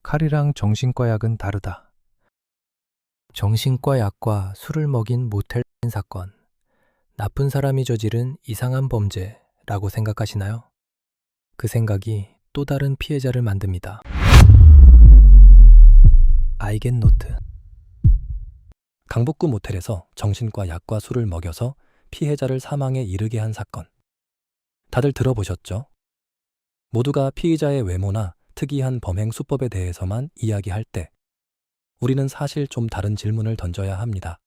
칼이랑 정신과 약은 다르다. 정신과 약과 술을 먹인 모텔 사건. 나쁜 사람이 저지른 이상한 범죄라고 생각하시나요? 그 생각이 또 다른 피해자를 만듭니다. 아이겐노트. 강북구 모텔에서 정신과 약과 술을 먹여서 피해자를 사망에 이르게 한 사건. 다들 들어보셨죠? 모두가 피의자의 외모나 특이한 범행 수법에 대해서만 이야기할 때 우리는 사실 좀 다른 질문을 던져야 합니다.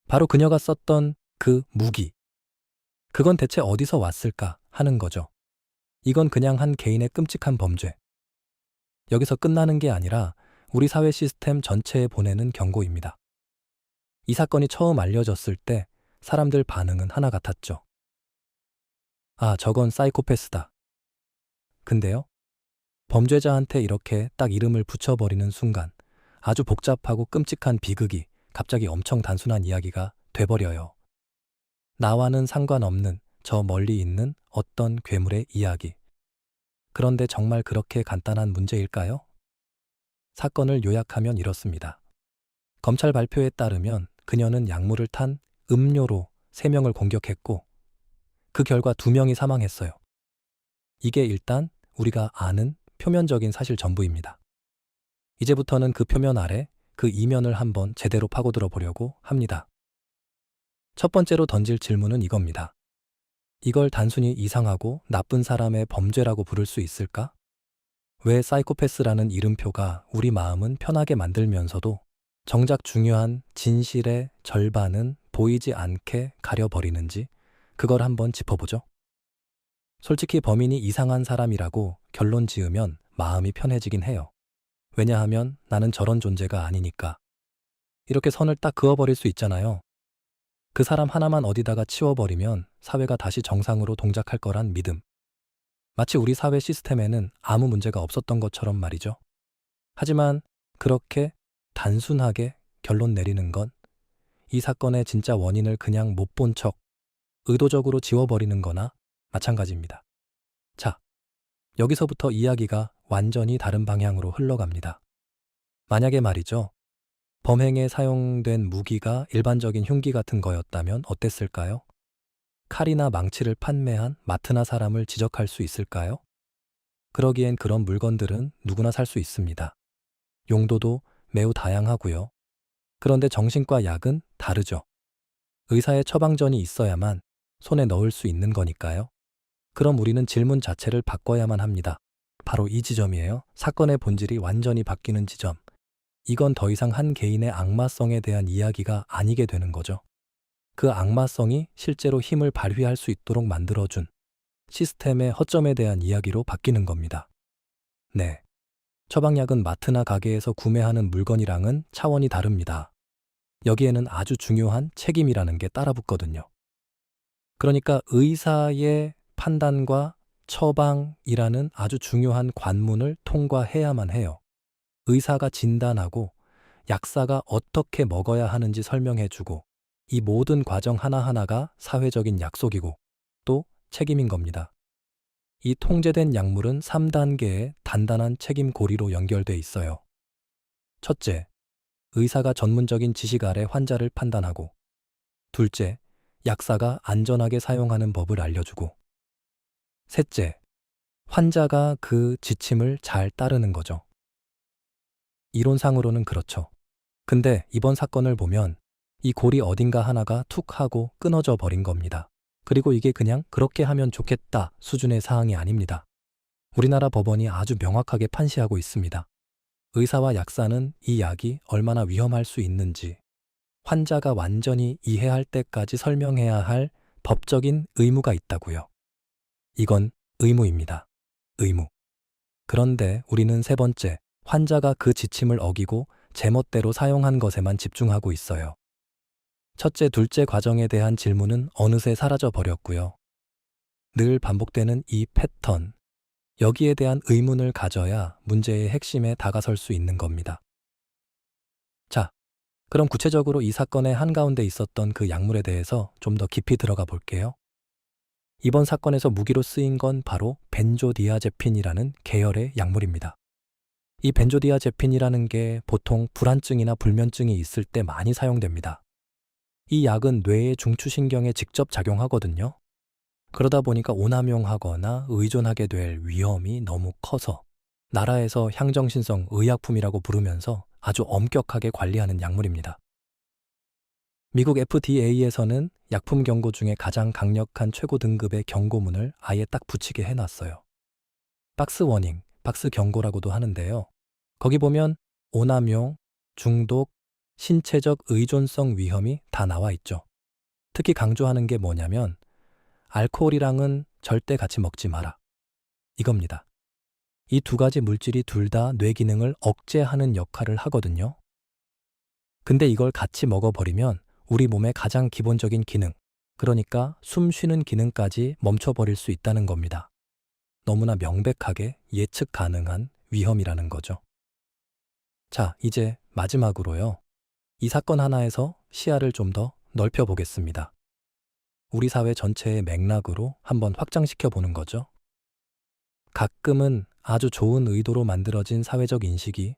바로 그녀가 썼던 그 무기. 그건 대체 어디서 왔을까 하는 거죠. 이건 그냥 한 개인의 끔찍한 범죄. 여기서 끝나는 게 아니라 우리 사회 시스템 전체에 보내는 경고입니다. 이 사건이 처음 알려졌을 때 사람들 반응은 하나 같았죠. 아, 저건 사이코패스다. 근데요, 범죄자한테 이렇게 딱 이름을 붙여버리는 순간 아주 복잡하고 끔찍한 비극이 갑자기 엄청 단순한 이야기가 돼버려요. 나와는 상관없는 저 멀리 있는 어떤 괴물의 이야기. 그런데 정말 그렇게 간단한 문제일까요? 사건을 요약하면 이렇습니다. 검찰 발표에 따르면 그녀는 약물을 탄 음료로 3명을 공격했고 그 결과 2명이 사망했어요. 이게 일단 우리가 아는 표면적인 사실 전부입니다. 이제부터는 그 표면 아래 그 이면을 한번 제대로 파고들어 보려고 합니다. 첫 번째로 던질 질문은 이겁니다. 이걸 단순히 이상하고 나쁜 사람의 범죄라고 부를 수 있을까? 왜 사이코패스라는 이름표가 우리 마음은 편하게 만들면서도 정작 중요한 진실의 절반은 보이지 않게 가려버리는지 그걸 한번 짚어보죠. 솔직히 범인이 이상한 사람이라고 결론 지으면 마음이 편해지긴 해요. 왜냐하면 나는 저런 존재가 아니니까. 이렇게 선을 딱 그어버릴 수 있잖아요. 그 사람 하나만 어디다가 치워버리면 사회가 다시 정상으로 동작할 거란 믿음. 마치 우리 사회 시스템에는 아무 문제가 없었던 것처럼 말이죠. 하지만 그렇게 단순하게 결론 내리는 건 이 사건의 진짜 원인을 그냥 못 본 척 의도적으로 지워버리는 거나 마찬가지입니다. 자, 여기서부터 이야기가 완전히 다른 방향으로 흘러갑니다. 만약에 말이죠. 범행에 사용된 무기가 일반적인 흉기 같은 거였다면 어땠을까요? 칼이나 망치를 판매한 마트나 사람을 지적할 수 있을까요? 그러기엔 그런 물건들은 누구나 살 수 있습니다. 용도도 매우 다양하고요. 그런데 정신과 약은 다르죠. 의사의 처방전이 있어야만 손에 넣을 수 있는 거니까요. 그럼 우리는 질문 자체를 바꿔야만 합니다. 바로 이 지점이에요. 사건의 본질이 완전히 바뀌는 지점. 이건 더 이상 한 개인의 악마성에 대한 이야기가 아니게 되는 거죠. 그 악마성이 실제로 힘을 발휘할 수 있도록 만들어준 시스템의 허점에 대한 이야기로 바뀌는 겁니다. 네. 처방약은 마트나 가게에서 구매하는 물건이랑은 차원이 다릅니다. 여기에는 아주 중요한 책임이라는 게 따라붙거든요. 그러니까 의사의 판단과 처방이라는 아주 중요한 관문을 통과해야만 해요. 의사가 진단하고 약사가 어떻게 먹어야 하는지 설명해주고 이 모든 과정 하나하나가 사회적인 약속이고 또 책임인 겁니다. 이 통제된 약물은 3단계의 단단한 책임 고리로 연결돼 있어요. 첫째, 의사가 전문적인 지식 아래 환자를 판단하고 둘째, 약사가 안전하게 사용하는 법을 알려주고 셋째, 환자가 그 지침을 잘 따르는 거죠. 이론상으로는 그렇죠. 근데 이번 사건을 보면 이 고리 어딘가 하나가 툭 하고 끊어져 버린 겁니다. 그리고 이게 그냥 그렇게 하면 좋겠다 수준의 사항이 아닙니다. 우리나라 법원이 아주 명확하게 판시하고 있습니다. 의사와 약사는 이 약이 얼마나 위험할 수 있는지 환자가 완전히 이해할 때까지 설명해야 할 법적인 의무가 있다고요. 이건 의무입니다. 의무. 그런데 우리는 세 번째, 환자가 그 지침을 어기고 제멋대로 사용한 것에만 집중하고 있어요. 첫째, 둘째 과정에 대한 질문은 어느새 사라져 버렸고요. 늘 반복되는 이 패턴, 여기에 대한 의문을 가져야 문제의 핵심에 다가설 수 있는 겁니다. 자, 그럼 구체적으로 이 사건의 한가운데 있었던 그 약물에 대해서 좀 더 깊이 들어가 볼게요. 이번 사건에서 무기로 쓰인 건 바로 벤조디아제핀이라는 계열의 약물입니다. 이 벤조디아제핀이라는 게 보통 불안증이나 불면증이 있을 때 많이 사용됩니다. 이 약은 뇌의 중추신경에 직접 작용하거든요. 그러다 보니까 오남용하거나 의존하게 될 위험이 너무 커서 나라에서 향정신성 의약품이라고 부르면서 아주 엄격하게 관리하는 약물입니다. 미국 FDA에서는 약품 경고 중에 가장 강력한 최고 등급의 경고문을 아예 딱 붙이게 해놨어요. 박스 워닝, 박스 경고라고도 하는데요. 거기 보면 오남용, 중독, 신체적 의존성 위험이 다 나와 있죠. 특히 강조하는 게 뭐냐면 알코올이랑은 절대 같이 먹지 마라. 이겁니다. 이 두 가지 물질이 둘 다 뇌 기능을 억제하는 역할을 하거든요. 근데 이걸 같이 먹어버리면 우리 몸의 가장 기본적인 기능, 그러니까 숨 쉬는 기능까지 멈춰버릴 수 있다는 겁니다. 너무나 명백하게 예측 가능한 위험이라는 거죠. 자, 이제 마지막으로요. 이 사건 하나에서 시야를 좀 더 넓혀보겠습니다. 우리 사회 전체의 맥락으로 한번 확장시켜 보는 거죠. 가끔은 아주 좋은 의도로 만들어진 사회적 인식이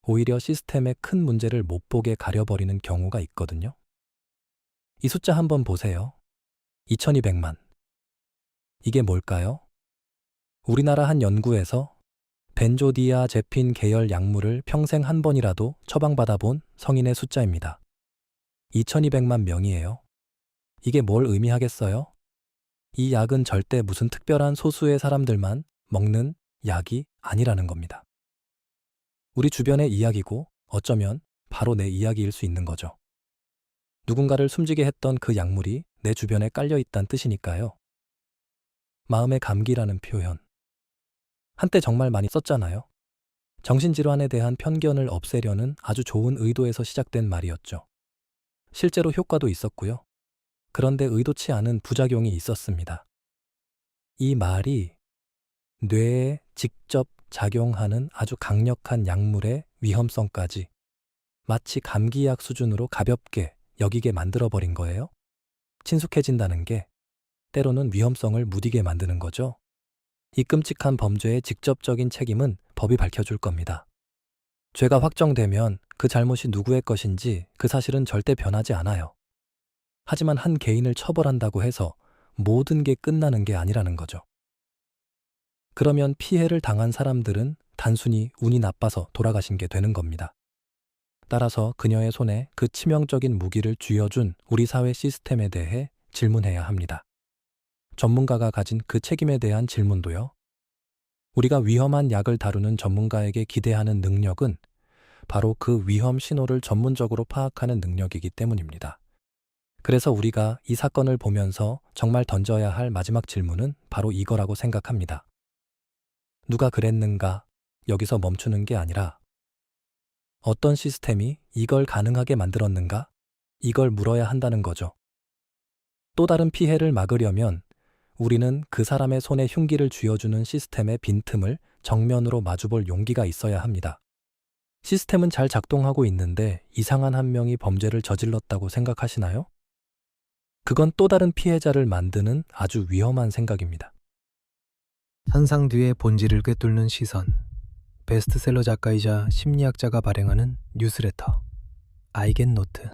오히려 시스템의 큰 문제를 못 보게 가려버리는 경우가 있거든요. 이 숫자 한번 보세요. 2200만. 이게 뭘까요? 우리나라 한 연구에서 벤조디아제핀 계열 약물을 평생 한 번이라도 처방받아 본 성인의 숫자입니다. 2200만 명이에요. 이게 뭘 의미하겠어요? 이 약은 절대 무슨 특별한 소수의 사람들만 먹는 약이 아니라는 겁니다. 우리 주변의 이야기고 어쩌면 바로 내 이야기일 수 있는 거죠. 누군가를 숨지게 했던 그 약물이 내 주변에 깔려 있다는 뜻이니까요. 마음의 감기라는 표현. 한때 정말 많이 썼잖아요. 정신질환에 대한 편견을 없애려는 아주 좋은 의도에서 시작된 말이었죠. 실제로 효과도 있었고요. 그런데 의도치 않은 부작용이 있었습니다. 이 말이 뇌에 직접 작용하는 아주 강력한 약물의 위험성까지 마치 감기약 수준으로 가볍게 여기게 만들어버린 거예요. 친숙해진다는 게 때로는 위험성을 무디게 만드는 거죠. 이 끔찍한 범죄의 직접적인 책임은 법이 밝혀줄 겁니다. 죄가 확정되면 그 잘못이 누구의 것인지 그 사실은 절대 변하지 않아요. 하지만 한 개인을 처벌한다고 해서 모든 게 끝나는 게 아니라는 거죠. 그러면 피해를 당한 사람들은 단순히 운이 나빠서 돌아가신 게 되는 겁니다. 따라서 그녀의 손에 그 치명적인 무기를 쥐어준 우리 사회 시스템에 대해 질문해야 합니다. 전문가가 가진 그 책임에 대한 질문도요. 우리가 위험한 약을 다루는 전문가에게 기대하는 능력은 바로 그 위험 신호를 전문적으로 파악하는 능력이기 때문입니다. 그래서 우리가 이 사건을 보면서 정말 던져야 할 마지막 질문은 바로 이거라고 생각합니다. 누가 그랬는가? 여기서 멈추는 게 아니라 어떤 시스템이 이걸 가능하게 만들었는가? 이걸 물어야 한다는 거죠. 또 다른 피해를 막으려면 우리는 그 사람의 손에 흉기를 쥐어주는 시스템의 빈틈을 정면으로 마주볼 용기가 있어야 합니다. 시스템은 잘 작동하고 있는데 이상한 한 명이 범죄를 저질렀다고 생각하시나요? 그건 또 다른 피해자를 만드는 아주 위험한 생각입니다. 현상 뒤의 본질을 꿰뚫는 시선. 베스트셀러 작가이자 심리학자가 발행하는 뉴스레터 아이겐노트.